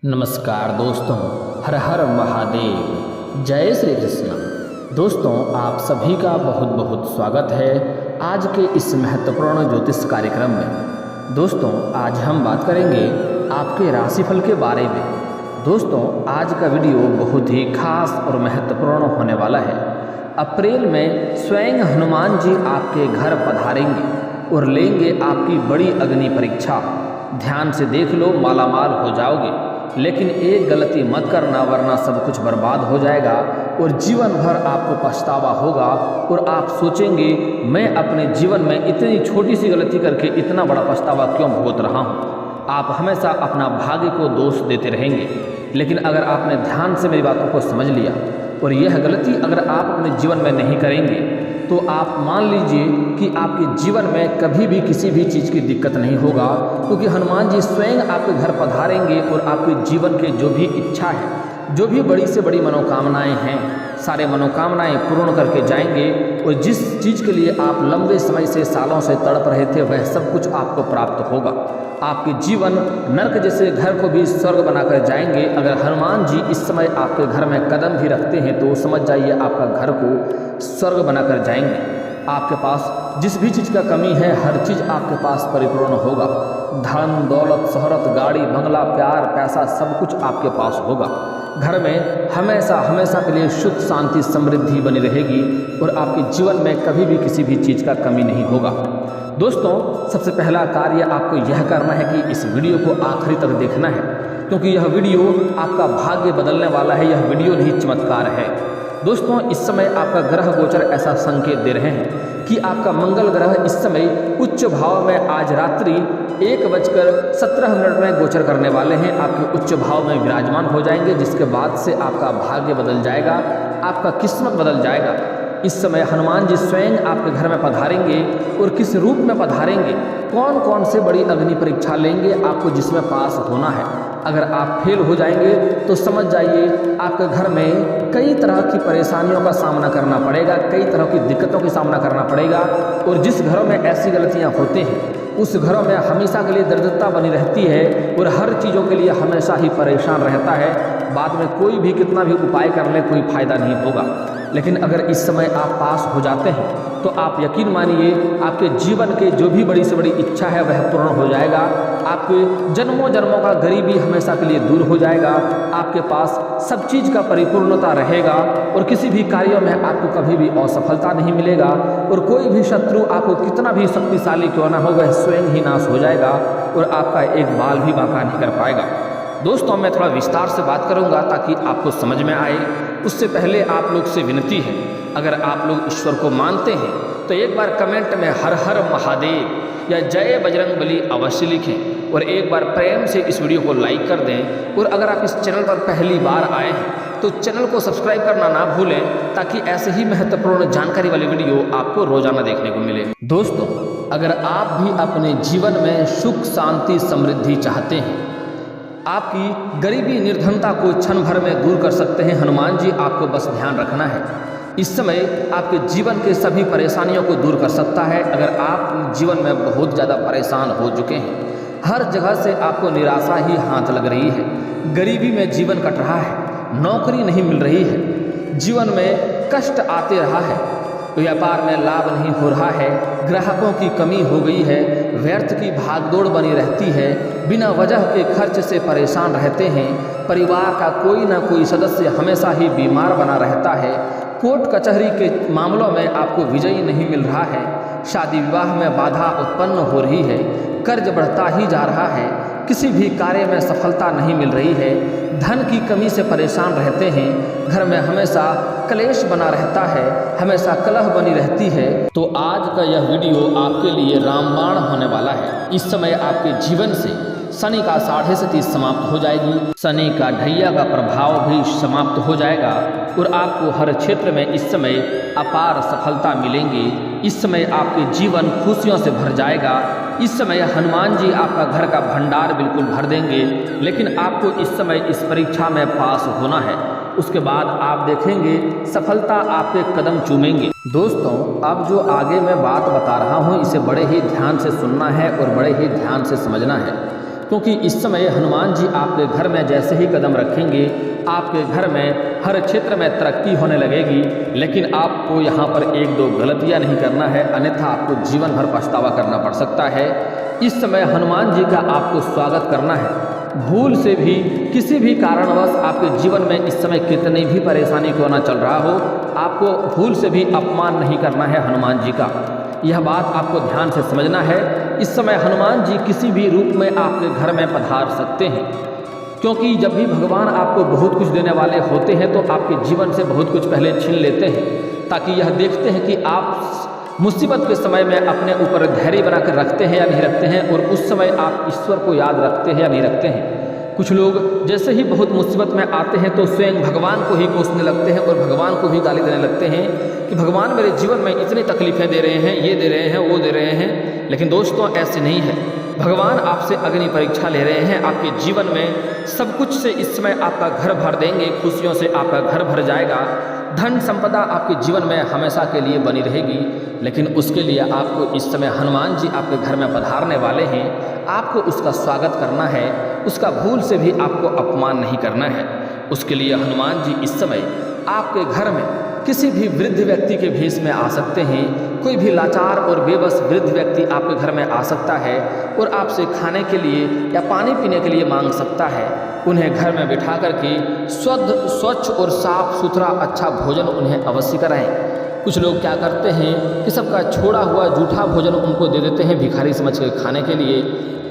नमस्कार दोस्तों, हर हर महादेव, जय श्री कृष्ण। दोस्तों, आप सभी का बहुत बहुत स्वागत है आज के इस महत्वपूर्ण ज्योतिष कार्यक्रम में। दोस्तों, आज हम बात करेंगे आपके राशिफल के बारे में। दोस्तों, आज का वीडियो बहुत ही खास और महत्वपूर्ण होने वाला है। अप्रैल में स्वयं हनुमान जी आपके घर पधारेंगे और लेंगे आपकी बड़ी अग्नि परीक्षा। ध्यान से देख लो, मालामाल हो जाओगे, लेकिन एक गलती मत करना वरना सब कुछ बर्बाद हो जाएगा और जीवन भर आपको पछतावा होगा और आप सोचेंगे मैं अपने जीवन में इतनी छोटी सी गलती करके इतना बड़ा पछतावा क्यों भुगत रहा हूँ। आप हमेशा अपना भाग्य को दोष देते रहेंगे। लेकिन अगर आपने ध्यान से मेरी बातों को समझ लिया और यह गलती अगर आप अपने जीवन में नहीं करेंगे तो आप मान लीजिए कि आपके जीवन में कभी भी किसी भी चीज़ की दिक्कत नहीं होगा, क्योंकि हनुमान जी स्वयं आपके घर पधारेंगे और आपके जीवन के जो भी इच्छा है, जो भी बड़ी से बड़ी मनोकामनाएं हैं, सारे मनोकामनाएं पूर्ण करके जाएंगे और जिस चीज़ के लिए आप लंबे समय से सालों से तड़प रहे थे वह सब कुछ आपको प्राप्त होगा। आपके जीवन नर्क जैसे घर को भी स्वर्ग बनाकर जाएंगे। अगर हनुमान जी इस समय आपके घर में कदम भी रखते हैं तो समझ जाइए आपका घर को स्वर्ग बनाकर जाएंगे। आपके पास जिस भी चीज़ का कमी है हर चीज़ आपके पास परिपूर्ण होगा। धन दौलत शोहरत गाड़ी बंगला प्यार पैसा सब कुछ आपके पास होगा। घर में हमेशा हमेशा के लिए सुख शांति समृद्धि बनी रहेगी और आपके जीवन में कभी भी किसी भी चीज़ का कमी नहीं होगा। दोस्तों, सबसे पहला कार्य आपको यह करना है कि इस वीडियो को आखिरी तक देखना है, क्योंकि यह वीडियो आपका भाग्य बदलने वाला है। यह वीडियो नहीं चमत्कार है। दोस्तों, इस समय आपका ग्रह गोचर ऐसा संकेत दे रहे हैं कि आपका मंगल ग्रह इस समय उच्च भाव में आज रात्रि 1:17 में गोचर करने वाले हैं। आपके उच्च भाव में विराजमान हो जाएंगे, जिसके बाद से आपका भाग्य बदल जाएगा, आपका किस्मत बदल जाएगा। इस समय हनुमान जी स्वयं आपके घर में पधारेंगे और किस रूप में पधारेंगे, कौन कौन से बड़ी अग्नि परीक्षा लेंगे आपको जिसमें पास होना है। अगर आप फेल हो जाएंगे तो समझ जाइए आपके घर में कई तरह की परेशानियों का सामना करना पड़ेगा, कई तरह की दिक्कतों का सामना करना पड़ेगा। और जिस घरों में ऐसी गलतियां होती हैं उस घरों में हमेशा के लिए दरिद्रता बनी रहती है और हर चीज़ों के लिए हमेशा ही परेशान रहता है। बाद में कोई भी कितना भी उपाय कर ले कोई फायदा नहीं होगा। लेकिन अगर इस समय आप पास हो जाते हैं तो आप यकीन मानिए आपके जीवन के जो भी बड़ी से बड़ी इच्छा है वह पूर्ण हो जाएगा। आपके जन्मों जन्मों का गरीबी हमेशा के लिए दूर हो जाएगा। आपके पास सब चीज़ का परिपूर्णता रहेगा और किसी भी कार्यों में आपको कभी भी असफलता नहीं मिलेगा और कोई भी शत्रु आपको कितना भी शक्तिशाली क्यों ना हो वह स्वयं ही नाश हो जाएगा और आपका एक बाल भी बांका नहीं कर पाएगा। दोस्तों, मैं थोड़ा विस्तार से बात करूंगा ताकि आपको समझ में आए। उससे पहले आप लोग से विनती है, अगर आप लोग ईश्वर को मानते हैं तो एक बार कमेंट में हर हर महादेव या जय बजरंग बली अवश्य लिखें और एक बार प्रेम से इस वीडियो को लाइक कर दें। और अगर आप इस चैनल पर पहली बार आए हैं तो चैनल को सब्सक्राइब करना ना भूलें, ताकि ऐसे ही महत्वपूर्ण जानकारी वाली वीडियो आपको रोजाना देखने को मिले। दोस्तों, अगर आप भी अपने जीवन में सुख शांति समृद्धि चाहते हैं, आपकी गरीबी निर्धनता को क्षण भर में दूर कर सकते हैं हनुमान जी। आपको बस ध्यान रखना है, इस समय आपके जीवन के सभी परेशानियों को दूर कर सकता है। अगर आप जीवन में बहुत ज़्यादा परेशान हो चुके हैं, हर जगह से आपको निराशा ही हाथ लग रही है, गरीबी में जीवन कट रहा है, नौकरी नहीं मिल रही है, जीवन में कष्ट आते रहा है, व्यापार में लाभ नहीं हो रहा है, ग्राहकों की कमी हो गई है, व्यर्थ की भागदौड़ बनी रहती है, बिना वजह के खर्च से परेशान रहते हैं, परिवार का कोई ना कोई सदस्य हमेशा ही बीमार बना रहता है, कोर्ट कचहरी के मामलों में आपको विजयी नहीं मिल रहा है, शादी विवाह में बाधा उत्पन्न हो रही है, कर्ज बढ़ता ही जा रहा है, किसी भी कार्य में सफलता नहीं मिल रही है, धन की कमी से परेशान रहते हैं, घर में हमेशा क्लेश बना रहता है, हमेशा कलह बनी रहती है, तो आज का यह वीडियो आपके लिए रामबाण होने वाला है। इस समय आपके जीवन से शनि का 7.5 समाप्त हो जाएगी, शनि का ढैया का प्रभाव भी समाप्त हो जाएगा और आपको हर क्षेत्र में इस समय अपार सफलता मिलेंगी। इस समय आपके जीवन खुशियों से भर जाएगा। इस समय हनुमान जी आपका घर का भंडार बिल्कुल भर देंगे। लेकिन आपको इस समय इस परीक्षा में पास होना है, उसके बाद आप देखेंगे सफलता आपके कदम चूमेंगे। दोस्तों, अब जो आगे मैं बात बता रहा हूँ इसे बड़े ही ध्यान से सुनना है और बड़े ही ध्यान से समझना है। क्योंकि इस समय हनुमान जी आपके घर में जैसे ही कदम रखेंगे आपके घर में हर क्षेत्र में तरक्की होने लगेगी। लेकिन आपको यहाँ पर एक दो गलतियाँ नहीं करना है, अन्यथा आपको जीवन भर पछतावा करना पड़ सकता है। इस समय हनुमान जी का आपको स्वागत करना है। भूल से भी किसी भी कारणवश आपके जीवन में इस समय कितनी भी परेशानी क्यों ना चल रहा हो, आपको भूल से भी अपमान नहीं करना है हनुमान जी का। यह बात आपको ध्यान से समझना है। इस समय हनुमान जी किसी भी रूप में आपके घर में पधार सकते हैं, क्योंकि जब भी भगवान आपको बहुत कुछ देने वाले होते हैं तो आपके जीवन से बहुत कुछ पहले छीन लेते हैं, ताकि यह देखते हैं कि आप मुसीबत के समय में अपने ऊपर धैर्य बना कर रखते हैं या नहीं रखते हैं, और उस समय आप ईश्वर को याद रखते हैं या नहीं रखते हैं। कुछ लोग जैसे ही बहुत मुसीबत में आते हैं तो स्वयं भगवान को ही कोसने लगते हैं और भगवान को भी गाली देने लगते हैं कि भगवान मेरे जीवन में इतनी तकलीफ़ें दे रहे हैं, ये दे रहे हैं, वो दे रहे हैं। लेकिन दोस्तों ऐसे नहीं है। भगवान आपसे अग्नि परीक्षा ले रहे हैं। आपके जीवन में सब कुछ से इस समय आपका घर भर देंगे, खुशियों से आपका घर भर जाएगा, धन संपदा आपके जीवन में हमेशा के लिए बनी रहेगी। लेकिन उसके लिए आपको इस समय हनुमान जी आपके घर में पधारने वाले हैं, आपको उसका स्वागत करना है, उसका भूल से भी आपको अपमान नहीं करना है। उसके लिए हनुमान जी इस समय आपके घर में किसी भी वृद्ध व्यक्ति के भेष में आ सकते हैं। कोई भी लाचार और बेबस वृद्ध व्यक्ति आपके घर में आ सकता है और आपसे खाने के लिए या पानी पीने के लिए मांग सकता है। उन्हें घर में बिठा करके स्वच्छ और साफ सुथरा अच्छा भोजन उन्हें अवश्य कराएं। कुछ लोग क्या करते हैं कि सबका छोड़ा हुआ जूठा भोजन उनको दे देते हैं भिखारी समझ के खाने के लिए।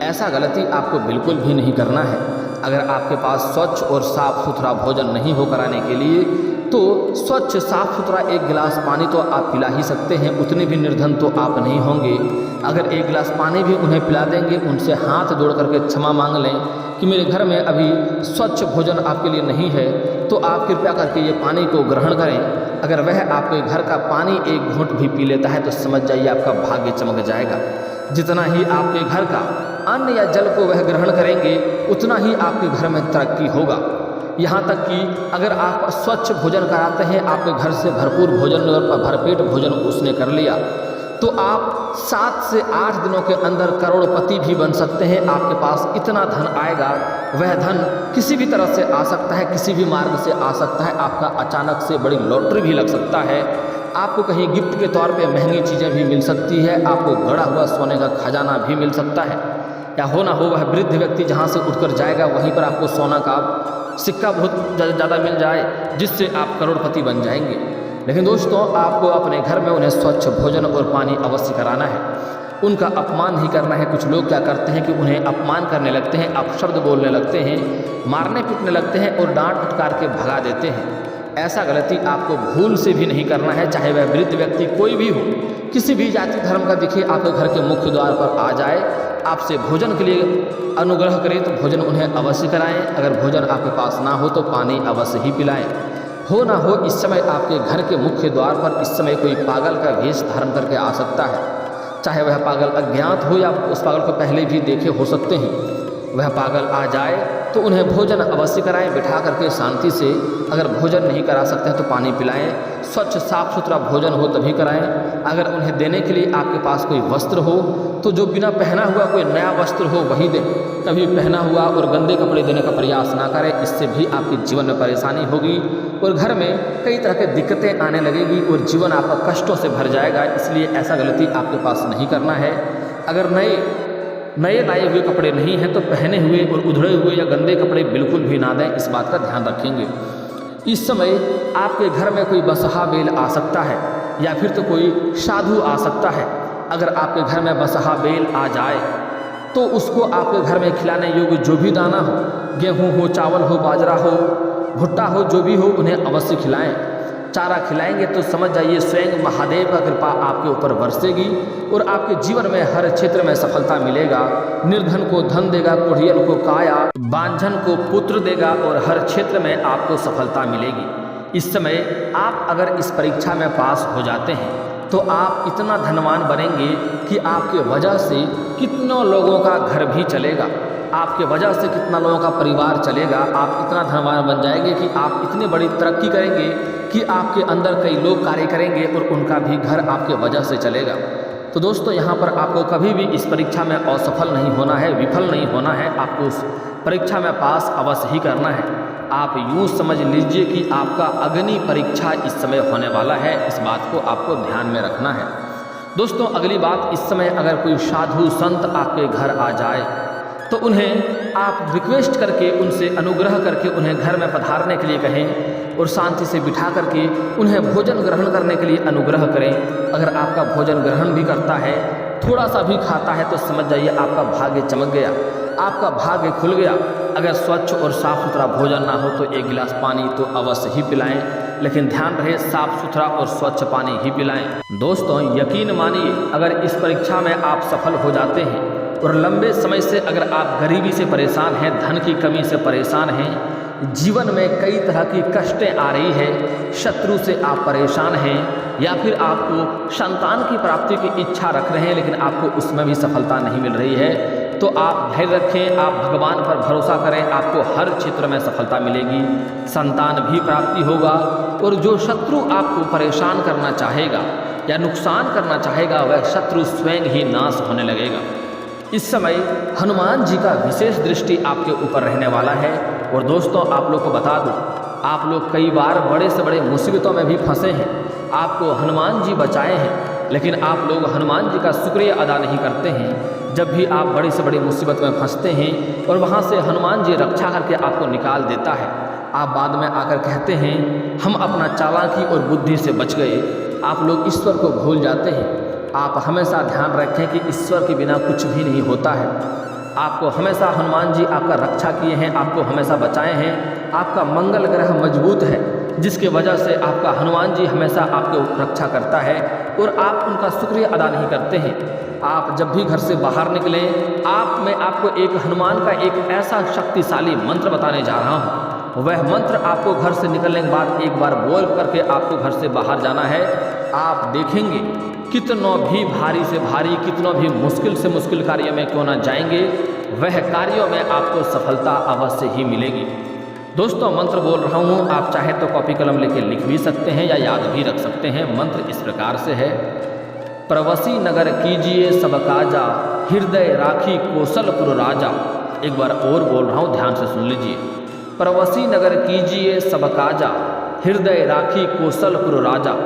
ऐसा गलती आपको बिल्कुल भी नहीं करना है। अगर आपके पास स्वच्छ और साफ सुथरा भोजन नहीं हो कराने के लिए, तो स्वच्छ साफ सुथरा एक गिलास पानी तो आप पिला ही सकते हैं। उतने भी निर्धन तो आप नहीं होंगे। अगर एक गिलास पानी भी उन्हें पिला देंगे, उनसे हाथ जोड़ करके क्षमा मांग लें कि मेरे घर में अभी स्वच्छ भोजन आपके लिए नहीं है, तो आप कृपया करके ये पानी को ग्रहण करें। अगर वह आपके घर का पानी एक घूंट भी पी लेता है तो समझ जाइए आपका भाग्य चमक जाएगा। जितना ही आपके घर का अन्न या जल को वह ग्रहण करेंगे, उतना ही आपके घर में तरक्की होगा। यहाँ तक कि अगर आप स्वच्छ भोजन कराते हैं, आपके घर से भरपूर भोजन और भरपेट भोजन उसने कर लिया, तो आप 7 से 8 दिनों के अंदर करोड़पति भी बन सकते हैं। आपके पास इतना धन आएगा, वह धन किसी भी तरह से आ सकता है, किसी भी मार्ग से आ सकता है। आपका अचानक से बड़ी लॉटरी भी लग सकता है। आपको कहीं गिफ्ट के तौर पे महंगी चीज़ें भी मिल सकती है। आपको गड़ा हुआ सोने का खजाना भी मिल सकता है। या हो ना हो वह वृद्ध व्यक्ति जहाँ से उठकर जाएगा वहीं पर आपको सोना का सिक्का बहुत ज़्यादा मिल जाए, जिससे आप करोड़पति बन जाएंगे। लेकिन दोस्तों आपको अपने घर में उन्हें स्वच्छ भोजन और पानी अवश्य कराना है। उनका अपमान नहीं करना है। कुछ लोग क्या करते हैं कि उन्हें अपमान करने लगते हैं, अपशब्द बोलने लगते हैं, मारने पीटने लगते हैं और डांट फटकार के भगा देते हैं। ऐसा गलती आपको भूल से भी नहीं करना है। चाहे वह वृद्ध व्यक्ति कोई भी हो, किसी भी जाति धर्म का दिखे, आपके घर के मुख्य द्वार पर आ जाए, आपसे भोजन के लिए अनुग्रह करें तो भोजन उन्हें अवश्य कराएं। अगर भोजन आपके पास ना हो तो पानी अवश्य ही पिलाएं। हो ना हो इस समय आपके घर के मुख्य द्वार पर इस समय कोई पागल का वेश धारण करके आ सकता है। चाहे वह पागल अज्ञात हो या उस पागल को पहले भी देखे हो सकते हैं। वह पागल आ जाए तो उन्हें भोजन अवश्य कराएं, बिठा करके शांति से। अगर भोजन नहीं करा सकते हैं तो पानी पिलाएं, स्वच्छ साफ सुथरा भोजन हो तभी कराएं। अगर उन्हें देने के लिए आपके पास कोई वस्त्र हो तो जो बिना पहना हुआ कोई नया वस्त्र हो वही दें। कभी पहना हुआ और गंदे कपड़े देने का प्रयास ना करें, इससे भी आपके जीवन में परेशानी होगी और घर में कई तरह की दिक्कतें आने लगेगी और जीवन आपका कष्टों से भर जाएगा। इसलिए ऐसा गलती आपके पास नहीं करना है। अगर नए लाए हुए कपड़े नहीं हैं तो पहने हुए और उधड़े हुए या गंदे कपड़े बिल्कुल भी ना दें। इस बात का ध्यान रखेंगे। इस समय आपके घर में कोई बसहा बेल आ सकता है या फिर तो कोई साधु आ सकता है। अगर आपके घर में बसहा बेल आ जाए तो उसको आपके घर में खिलाने योग्य जो भी दाना हो, गेहूँ हो, चावल हो, बाजरा हो, भुट्टा हो, जो भी हो, उन्हें अवश्य खिलाएं। चारा खिलाएंगे तो समझ जाइए स्वयं महादेव का कृपा आपके ऊपर बरसेगी और आपके जीवन में हर क्षेत्र में सफलता मिलेगा। निर्धन को धन देगा, कुढ़ियन को काया, बांझन को पुत्र देगा और हर क्षेत्र में आपको सफलता मिलेगी। इस समय आप अगर इस परीक्षा में पास हो जाते हैं तो आप इतना धनवान बनेंगे कि आपके वजह से कितनों लोगों का घर भी चलेगा, आपके वजह से कितना लोगों का परिवार चलेगा। आप इतना धनवान बन जाएंगे कि आप इतनी बड़ी तरक्की करेंगे कि आपके अंदर कई लोग कार्य करेंगे और उनका भी घर आपके वजह से चलेगा। तो दोस्तों यहाँ पर आपको कभी भी इस परीक्षा में असफल नहीं होना है, विफल नहीं होना है, आपको उस परीक्षा में पास अवश्य ही करना है। आप यूँ समझ लीजिए कि आपका अग्नि परीक्षा इस समय होने वाला है, इस बात को आपको ध्यान में रखना है। दोस्तों अगली बात, इस समय अगर कोई साधु संत आपके घर आ जाए तो उन्हें आप रिक्वेस्ट करके, उनसे अनुग्रह करके उन्हें घर में पधारने के लिए कहें और शांति से बिठा करके उन्हें भोजन ग्रहण करने के लिए अनुग्रह करें। अगर आपका भोजन ग्रहण भी करता है, थोड़ा सा भी खाता है, तो समझ जाइए आपका भाग्य चमक गया, आपका भाग्य खुल गया। अगर स्वच्छ और साफ़ सुथरा भोजन ना हो तो 1 गिलास पानी तो अवश्य ही पिलाएं, लेकिन ध्यान रहे साफ़ सुथरा और स्वच्छ पानी ही पिलाएं। दोस्तों यकीन मानिए, अगर इस परीक्षा में आप सफल हो जाते हैं और लंबे समय से अगर आप गरीबी से परेशान हैं, धन की कमी से परेशान हैं, जीवन में कई तरह की कष्टें आ रही है, शत्रु से आप परेशान हैं, या फिर आपको संतान की प्राप्ति की इच्छा रख रहे हैं लेकिन आपको उसमें भी सफलता नहीं मिल रही है, तो आप धैर्य रखें, आप भगवान पर भरोसा करें, आपको हर क्षेत्र में सफलता मिलेगी, संतान भी प्राप्ति होगा और जो शत्रु आपको परेशान करना चाहेगा या नुकसान करना चाहेगा वह शत्रु स्वयं ही नाश होने लगेगा। इस समय हनुमान जी का विशेष दृष्टि आपके ऊपर रहने वाला है। और दोस्तों आप लोग को बता दूं, आप लोग कई बार बड़े से बड़े मुसीबतों में भी फंसे हैं, आपको हनुमान जी बचाए हैं, लेकिन आप लोग हनुमान जी का शुक्रिया अदा नहीं करते हैं। जब भी आप बड़ी से बड़ी मुसीबत में फंसते हैं और वहाँ से हनुमान जी रक्षा करके आपको निकाल देता है, आप बाद में आकर कहते हैं हम अपना चालाकी और बुद्धि से बच गए। आप लोग ईश्वर को भूल जाते हैं। आप हमेशा ध्यान रखें कि ईश्वर के बिना कुछ भी नहीं होता है। आपको हमेशा हनुमान जी आपका रक्षा किए हैं, आपको हमेशा बचाए हैं। आपका मंगल ग्रह मजबूत है, जिसके वजह से आपका हनुमान जी हमेशा आपको रक्षा करता है और आप उनका शुक्रिया अदा नहीं करते हैं। आप जब भी घर से बाहर निकलें, मैं आपको एक हनुमान का एक ऐसा शक्तिशाली मंत्र बताने जा रहा हूँ। वह मंत्र आपको घर से निकलने के बाद एक बार बोल करके आपको घर से बाहर जाना है। आप देखेंगे कितनों भी भारी से भारी, कितनों भी मुश्किल से मुश्किल कार्य में क्यों ना जाएंगे, वह कार्यों में आपको सफलता अवश्य ही मिलेगी। दोस्तों मंत्र बोल रहा हूँ, आप चाहे तो कॉपी कलम लेके लिख भी सकते हैं या याद भी रख सकते हैं। मंत्र इस प्रकार से है, प्रवसी नगर कीजिए सब काजा, हृदय राखी कौशलपुर राजा। एक बार और बोल रहा हूँ, ध्यान से सुन लीजिए। प्रवसी नगर कीजिए सब काजा, हृदय राखी कौशलपुर राजा।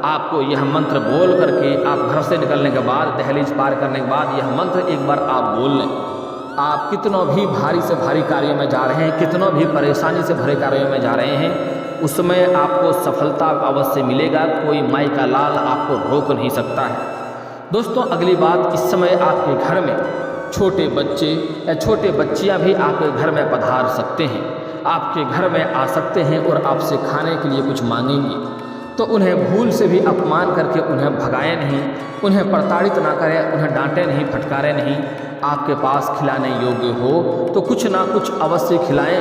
आपको यह मंत्र बोल करके आप घर से निकलने के बाद, दहलीज पार करने के बाद यह मंत्र एक बार आप बोल लें। आप कितनों भी भारी से भारी कार्यों में जा रहे हैं, कितनों भी परेशानी से भरे कार्यों में जा रहे हैं, उसमें आपको सफलता अवश्य मिलेगा। कोई माई का लाल आपको रोक नहीं सकता है। दोस्तों अगली बात, इस समय आपके घर में छोटे बच्चे या छोटे बच्चियां भी आपके घर में पधार सकते हैं, आपके घर में आ सकते हैं और आपसे खाने के लिए कुछ मांगेंगे, तो उन्हें भूल से भी अपमान करके उन्हें भगाएं नहीं, उन्हें प्रताड़ित ना करें, उन्हें डांटें नहीं, फटकारें नहीं। आपके पास खिलाने योग्य हो तो कुछ ना कुछ अवश्य खिलाएं।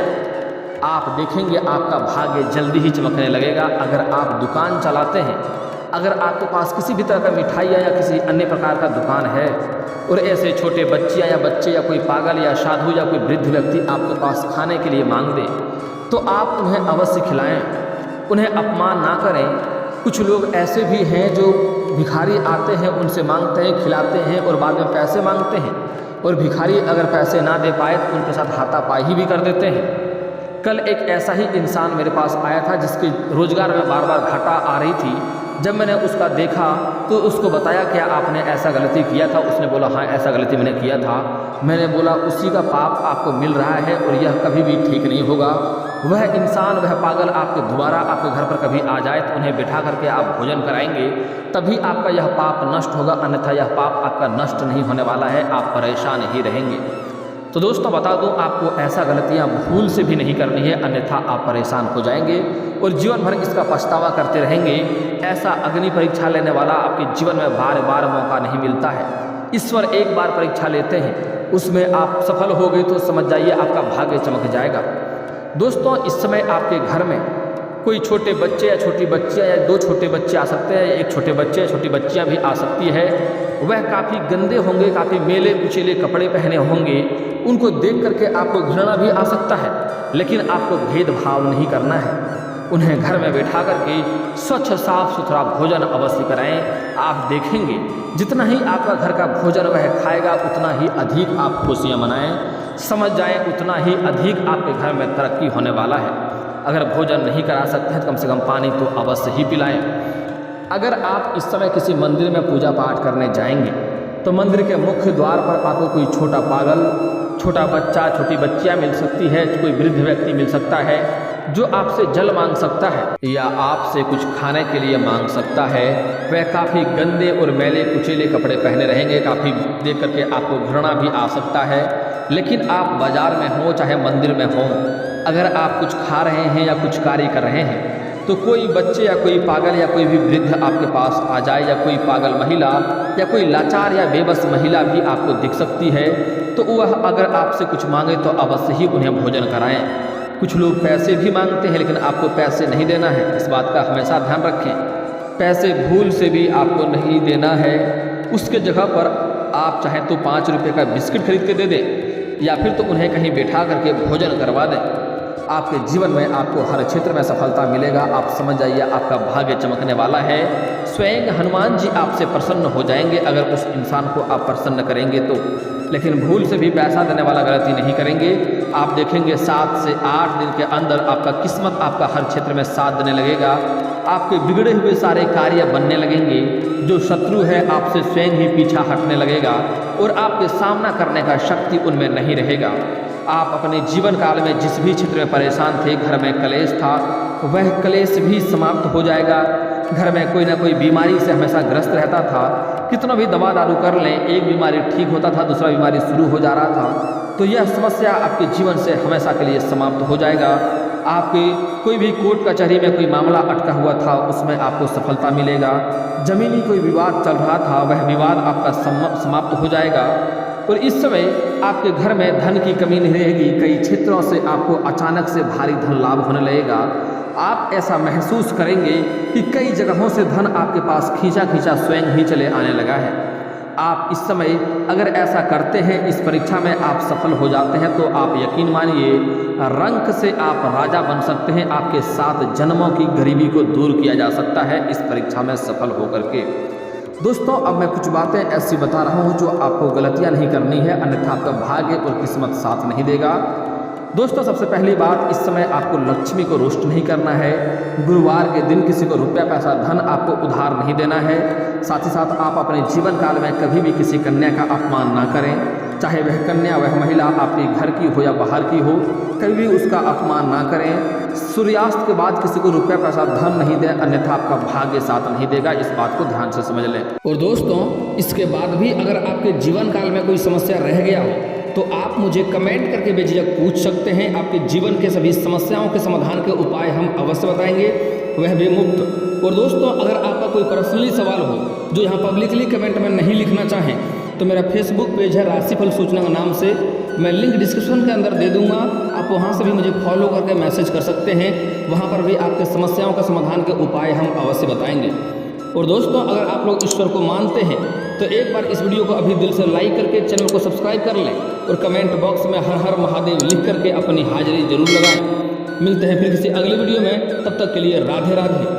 आप देखेंगे आपका भाग्य जल्दी ही चमकने लगेगा। अगर आप दुकान चलाते हैं, अगर आपके पास किसी भी तरह का मिठाइयाँ या किसी अन्य प्रकार का दुकान है और ऐसे छोटे बच्चियाँ या बच्चे या कोई पागल या साधु या कोई वृद्ध व्यक्ति आपके पास खाने के लिए मांग दे, तो आप उन्हें अवश्य खिलाएं, उन्हें अपमान ना करें। कुछ लोग ऐसे भी हैं जो भिखारी आते हैं, उनसे मांगते हैं, खिलाते हैं और बाद में पैसे मांगते हैं, और भिखारी अगर पैसे ना दे पाए तो उनके साथ हाथापाई भी कर देते हैं। कल एक ऐसा ही इंसान मेरे पास आया था जिसके रोजगार में बार बार घाटा आ रही थी। जब मैंने उसका देखा तो उसको बताया क्या आपने ऐसा गलती किया था? उसने बोला हाँ ऐसा गलती मैंने किया था। मैंने बोला उसी का पाप आपको मिल रहा है और यह कभी भी ठीक नहीं होगा। वह इंसान, वह पागल आपके दोबारा आपके घर पर कभी आ जाए तो उन्हें बिठा करके आप भोजन कराएंगे, तभी आपका यह पाप नष्ट होगा, अन्यथा यह पाप आपका नष्ट नहीं होने वाला है, आप परेशान ही रहेंगे। तो दोस्तों बता दूं, आपको ऐसा गलतियां भूल से भी नहीं करनी है, अन्यथा आप परेशान हो जाएंगे और जीवन भर इसका पछतावा करते रहेंगे। ऐसा अग्नि परीक्षा लेने वाला आपके जीवन में बार बार मौका नहीं मिलता है। ईश्वर एक बार परीक्षा लेते हैं, उसमें आप सफल हो गए तो समझ जाइए आपका भाग्य चमक जाएगा। दोस्तों इस समय आपके घर में कोई छोटे बच्चे या छोटी बच्चियाँ या दो छोटे बच्चे आ सकते हैं, एक छोटे बच्चे या छोटी बच्चियाँ भी आ सकती है। वह काफ़ी गंदे होंगे, काफ़ी मेले कुचेले कपड़े पहने होंगे, उनको देख करके आपको घृणा भी आ सकता है, लेकिन आपको भेदभाव नहीं करना है। उन्हें घर में बैठा करके स्वच्छ साफ सुथरा भोजन अवश्य कराएं। आप देखेंगे जितना ही आपका घर का भोजन वह खाएगा उतना ही अधिक आप खुशियाँ मनाएं। समझ जाएं उतना ही अधिक आपके घर में तरक्की होने वाला है। अगर भोजन नहीं करा सकते हैं तो कम से कम पानी तो अवश्य ही पिलाएं। अगर आप इस समय किसी मंदिर में पूजा पाठ करने जाएंगे तो मंदिर के मुख्य द्वार पर आपको कोई छोटा पागल, छोटा बच्चा, छोटी बच्चियाँ मिल सकती है, कोई वृद्ध व्यक्ति मिल सकता है जो आपसे जल मांग सकता है या आपसे कुछ खाने के लिए मांग सकता है। वह काफ़ी गंदे और मैले कुचेले कपड़े पहने रहेंगे, काफ़ी देख करके आपको घृणा भी आ सकता है। लेकिन आप बाजार में हो चाहे मंदिर में हो, अगर आप कुछ खा रहे हैं या कुछ कार्य कर रहे हैं तो कोई बच्चे या कोई पागल या कोई भी वृद्ध आपके पास आ जाए या कोई पागल महिला या कोई लाचार या बेबस महिला भी आपको दिख सकती है, तो वह अगर आपसे कुछ मांगे तो अवश्य ही उन्हें भोजन कराएं। कुछ लोग पैसे भी मांगते हैं लेकिन आपको पैसे नहीं देना है, इस बात का हमेशा ध्यान रखें। पैसे भूल से भी आपको नहीं देना है। उसके जगह पर आप चाहें तो 5 रुपये का बिस्किट खरीद के दे दें या फिर तो उन्हें कहीं बैठा करके भोजन करवा दें। आपके जीवन में आपको हर क्षेत्र में सफलता मिलेगा। आप समझ जाइए आपका भाग्य चमकने वाला है। स्वयं हनुमान जी आपसे प्रसन्न हो जाएंगे अगर उस इंसान को आप प्रसन्न करेंगे तो। लेकिन भूल से भी पैसा देने वाला गलती नहीं करेंगे। आप देखेंगे 7 से 8 दिन के अंदर आपका किस्मत आपका हर क्षेत्र में साथ देने लगेगा। आपके बिगड़े हुए सारे कार्य बनने लगेंगे। जो शत्रु है आपसे स्वयं ही पीछा हटने लगेगा और आपके सामना करने का शक्ति उनमें नहीं रहेगा। आप अपने जीवन काल में जिस भी क्षेत्र में परेशान थे, घर में कलेश था, वह कलेश भी समाप्त हो जाएगा। घर में कोई ना कोई बीमारी से हमेशा ग्रस्त रहता था, कितना भी दवा दारू कर लें, एक बीमारी ठीक होता था, दूसरा बीमारी शुरू हो जा रहा था, तो यह समस्या आपके जीवन से हमेशा के लिए समाप्त हो जाएगा। आपके कोई भी कोर्ट कचहरी में कोई मामला अटका हुआ था, उसमें आपको सफलता मिलेगा। जमीनी कोई विवाद चल रहा था, वह विवाद आपका समाप्त हो जाएगा। और इस समय आपके घर में धन की कमी नहीं रहेगी। कई क्षेत्रों से आपको अचानक से भारी धन लाभ होने लगेगा। आप ऐसा महसूस करेंगे कि कई जगहों से धन आपके पास खींचा खींचा स्वयं ही चले आने लगा है। आप इस समय अगर ऐसा करते हैं, इस परीक्षा में आप सफल हो जाते हैं, तो आप यकीन मानिए रंक से आप राजा बन सकते हैं। आपके 7 जन्मों की गरीबी को दूर किया जा सकता है इस परीक्षा में सफल होकर के। दोस्तों, अब मैं कुछ बातें ऐसी बता रहा हूँ जो आपको गलतियाँ नहीं करनी है, अन्यथा आपका भाग्य और किस्मत साथ नहीं देगा। दोस्तों, सबसे पहली बात, इस समय आपको लक्ष्मी को रोस्ट नहीं करना है। गुरुवार के दिन किसी को रुपया पैसा धन आपको उधार नहीं देना है। साथ ही साथ आप अपने जीवन काल में कभी भी किसी कन्या का अपमान ना करें, चाहे वह कन्या वह महिला आपके घर की हो या बाहर की हो, कभी भी उसका अपमान ना करें। सूर्यास्त के बाद किसी को रुपया पैसा धन नहीं दें, अन्यथा आपका भाग्य साथ नहीं देगा। इस बात को ध्यान से समझ लें। और दोस्तों, इसके बाद भी अगर आपके जीवन काल में कोई समस्या रह गया हो तो आप मुझे कमेंट करके बेझिझक पूछ सकते हैं। आपके जीवन के सभी समस्याओं के समाधान के उपाय हम अवश्य बताएंगे, वह भी मुफ्त। और दोस्तों, अगर आपका कोई पर्सनली सवाल हो जो यहाँ पब्लिकली कमेंट में नहीं लिखना चाहें तो मेरा फेसबुक पेज है राशिफल सूचना के नाम से, मैं लिंक डिस्क्रिप्शन के अंदर दे दूंगा। आप वहां से भी मुझे फॉलो करके मैसेज कर सकते हैं। वहां पर भी आपके समस्याओं का समाधान के उपाय हम अवश्य बताएंगे। और दोस्तों, अगर आप लोग ईश्वर को मानते हैं तो एक बार इस वीडियो को अभी दिल से लाइक करके चैनल को सब्सक्राइब कर लें और कमेंट बॉक्स में हर हर महादेव लिख करके अपनी हाजिरी जरूर लगाएं। मिलते हैं फिर किसी अगली वीडियो में, तब तक के लिए राधे राधे।